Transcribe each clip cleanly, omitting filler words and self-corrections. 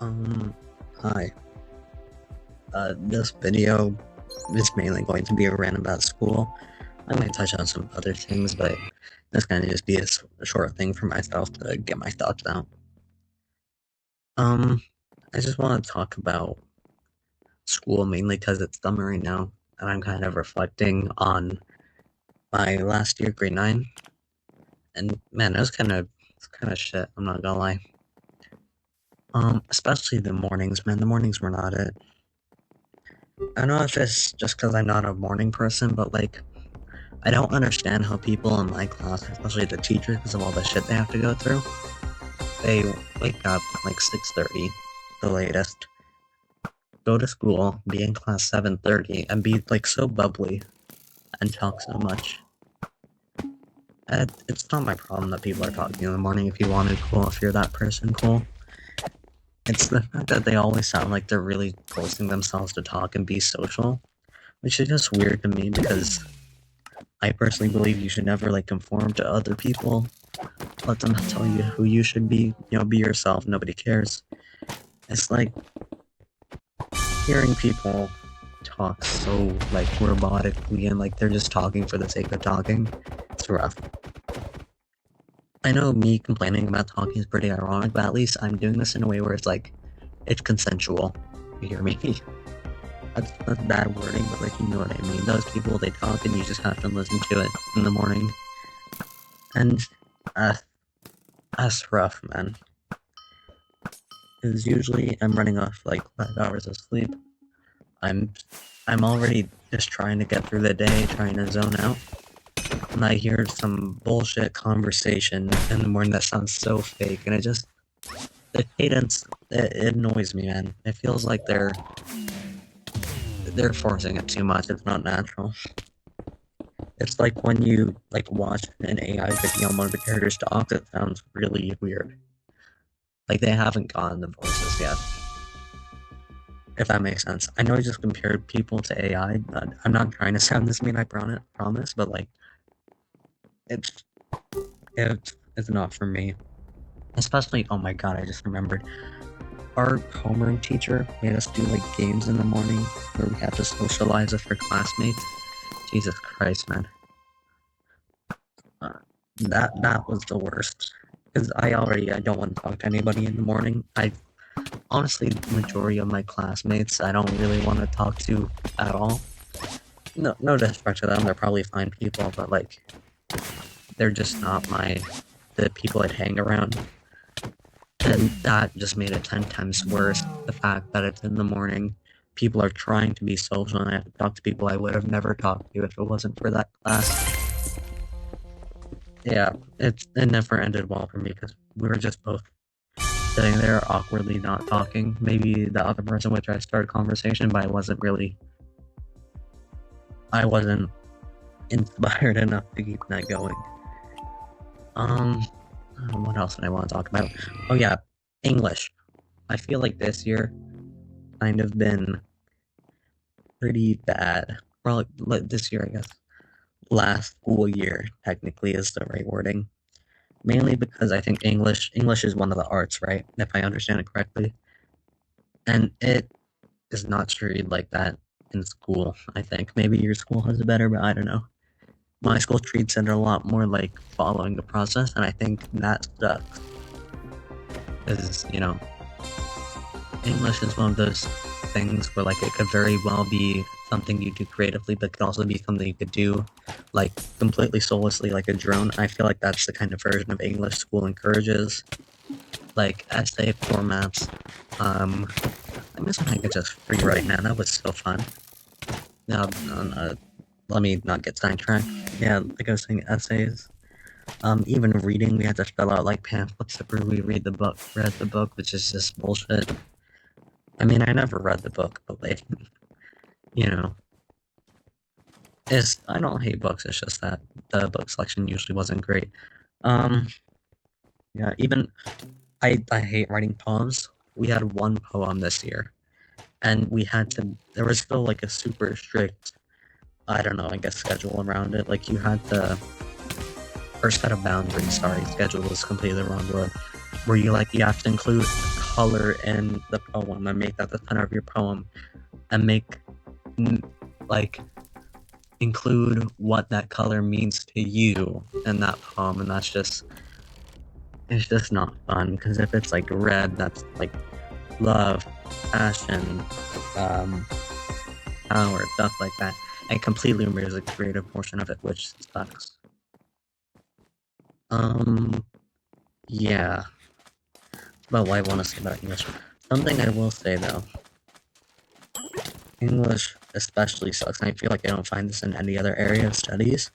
Um, Hi. This video is mainly going to be a rant about school. I might touch on some other things, but this kind of just be a short thing for myself to get my thoughts out. Um, I just want to talk about school mainly because it's summer right now, and I'm kind of reflecting on my last year, grade 9, and man, it was kind of shit, I'm not gonna lie. Especially the mornings, man, the mornings were not it. I don't know if it's just because I'm not a morning person, but like, I don't understand how people in my class, especially the teachers, because of all the shit they have to go through, they wake up at like 6:30, the latest, go to school, be in class 7:30, and be like so bubbly and talk so much. It's not my problem that people are talking in the morning. If you wanted, cool. If you're that person, cool. It's the fact that they always sound like they're really forcing themselves to talk and be social, which is just weird to me because I personally believe you should never like conform to other people. Let them tell you who you should be. Be yourself. Nobody cares. It's like hearing people talk so like robotically and like they're just talking for the sake of talking. It's rough. I know me complaining about talking is pretty ironic, but at least I'm doing this in a way where it's like it's consensual. You hear me? That's bad wording, but like you know what I mean. Those people they talk and you just have to listen to it in the morning. And uh that's rough, man. Because usually I'm running off like 5 hours of sleep. I'm I'm already just trying to get through the day, trying to zone out. And I hear some bullshit conversation in the morning that sounds so fake, and the cadence it annoys me, man. It feels like they're forcing it too much. It's not natural. It's like when you like watch an AI video and one of the characters talks, it sounds really weird. Like they haven't gotten the voices yet. If that makes sense. I know I just compared people to AI, but I'm not trying to sound this mean, I promise, but like it's it's not for me. Especially, oh my god, I just remembered. Our homeroom teacher made us do like games in the morning where we had to socialize with our classmates. Jesus Christ, man. Uh, that was the worst. Because I don't want to talk to anybody in the morning. I honestly, the majority of my classmates I don't really want to talk to at all. No disrespect to them, they're probably fine people, but like they're just not the people I'd hang around. And that just made it 10 times worse. The fact that it's in the morning, people are trying to be social, and I have to talk to people I would have never talked to if it wasn't for that class. Yeah, it never ended well for me because we were just both sitting there awkwardly not talking. Maybe the other person would try to start a conversation, but I wasn't inspired enough to keep that going. Um, what else did I want to talk about? Oh yeah, English. I feel like this year kind of been pretty bad. Well, like this year, I guess. Last school year, technically, is the right wording. Mainly because I think English is one of the arts, right? If I understand it correctly. And it is not treated like that in school, I think. Maybe your school has it better, but I don't know. My school treats it a lot more like following the process, and I think that sucks. Because, English is one of those things where like it could very well be something you do creatively, but could also be something you could do like completely soullessly, like a drone. I feel like that's the kind of version of English school encourages, like essay formats. I miss when I could just free write, man. That was so fun. Now, let me not get sidetracked. Yeah, like I was saying, essays. Even reading, we had to fill out like pamphlets before we read the book, which is just bullshit. I mean, I never read the book, but like, you know, I don't hate books. It's just that the book selection usually wasn't great. Um, yeah, even I hate writing poems. We had one poem this year, and we had to. There was still like a super strict, I don't know, I guess schedule around it. Like you had to first set a boundary. Sorry, schedule was completely the wrong word. Where you have to include a color in the poem and make that the center of your poem, and like include what that color means to you in that poem. And it's just not fun, because if it's like red, that's like love, passion, um power, stuff like that. And completely removes the creative portion of it, which sucks. um yeah, about what I want to say about English. Something I will say though, English especially sucks, and I feel like I don't find this in any other area of studies,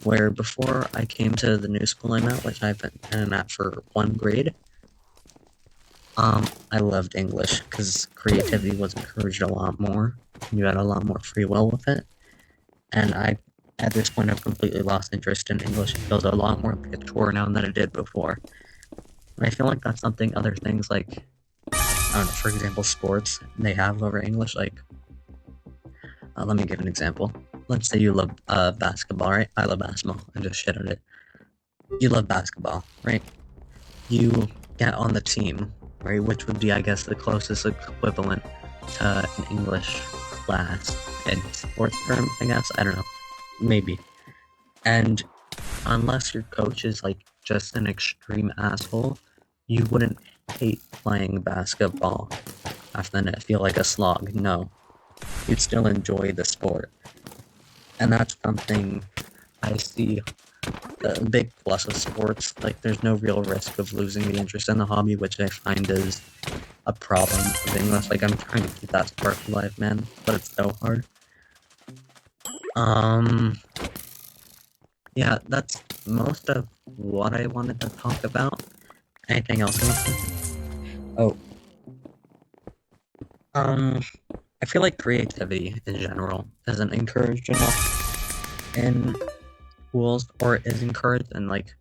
where before I came to the new school I'm at, which I've been at for one grade, I loved English, because creativity was encouraged a lot more. You had a lot more free will with it, and at this point, I've completely lost interest in English. It feels a lot more like a chore now than it did before. And I feel like that's something other things like, I don't know, for example, sports, they have over English. Like, let me give an example. Let's say you love basketball, right? I love basketball. I just shit on it. You love basketball, right? You get on the team, right? Which would be, I guess, the closest equivalent to an English class in sports term, I guess. I don't know. Maybe. And unless your coach is like just an extreme asshole, you wouldn't hate playing basketball after then it feel like a slog. No. You'd still enjoy the sport. And that's something I see a big plus of sports. Like, there's no real risk of losing the interest in the hobby, which I find is a problem of English. Like, I'm trying to keep that spark alive, man, but it's so hard. Yeah, that's most of what I wanted to talk about. Anything else you want to say? Oh, I feel like creativity in general isn't encouraged enough in schools, or is encouraged, and like,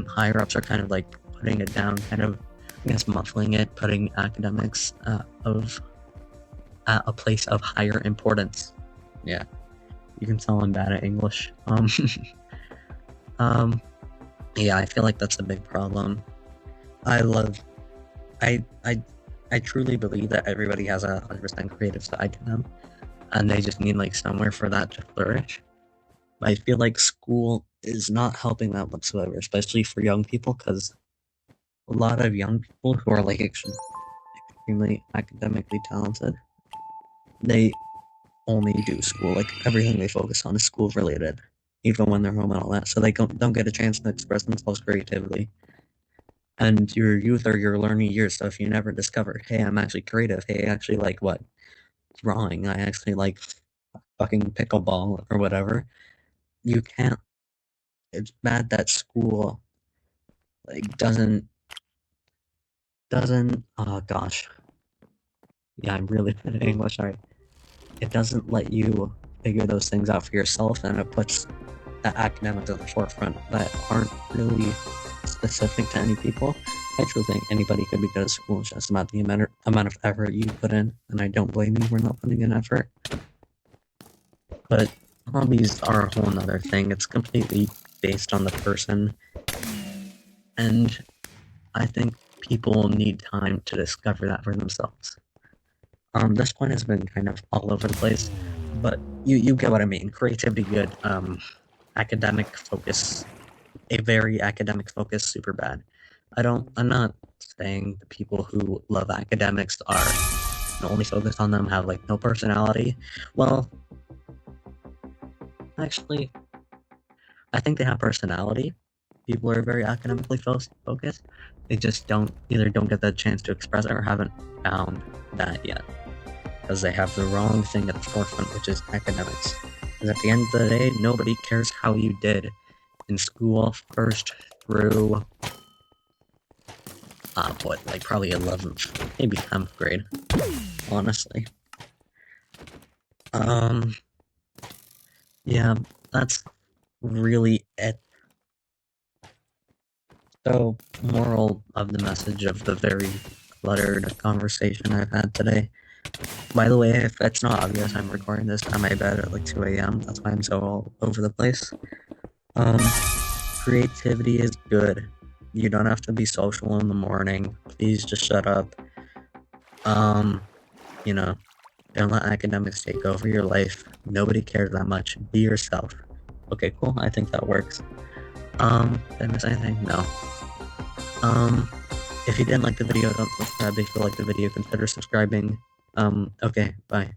higher ups are kind of like putting it down, kind of, I guess, muffling it, putting academics of at a place of higher importance. Yeah, you can tell I'm bad at English. Um, yeah, I feel like that's a big problem. I love, I, I, I truly believe that everybody has a 100% creative side to them, and they just need like somewhere for that to flourish. I feel like school is not helping that whatsoever, especially for young people, because a lot of young people who are like extremely academically talented, they only do school. Like, everything they focus on is school related, even when they're home and all that. So they don't get a chance to express themselves creatively. And your youth are your learning years. So if you never discover, hey, I'm actually creative. Hey, I actually like what drawing. I actually like fucking pickleball or whatever. You can't. It's bad that school like doesn't. Oh gosh. Yeah, I'm really bad at English. Sorry. It doesn't let you figure those things out for yourself, and it puts the academics at the forefront that aren't really specific to any people. I truly think anybody could be good at school. It's just about the amount of effort you put in, and I don't blame you for not putting in effort. But hobbies are a whole nother thing. It's completely based on the person, and I think people need time to discover that for themselves. This point has been kind of all over the place, but you get what I mean. Creativity, good. Academic focus, a very academic focus, super bad. I'm not saying the people who love academics are only focused on them have like no personality. Well, actually, I think they have personality. People are very academically focused. They just don't get the chance to express it, or haven't found that yet, because they have the wrong thing at the forefront, which is academics. Because at the end of the day, nobody cares how you did in school, first through what, like probably 11th, maybe 10th grade, honestly. Yeah, that's really it. So, moral of the message of the very cluttered conversation I've had today. By the way, if it's not obvious, I'm recording this on my bed at like 2 a.m. That's why I'm so all over the place. Um, Creativity is good. You don't have to be social in the morning. Please just shut up. You know, don't let academics take over your life. Nobody cares that much. Be yourself. Okay, cool. I think that works. Did I miss anything? No. Um, if you didn't like the video, don't subscribe. If you like the video, consider subscribing. Okay, bye.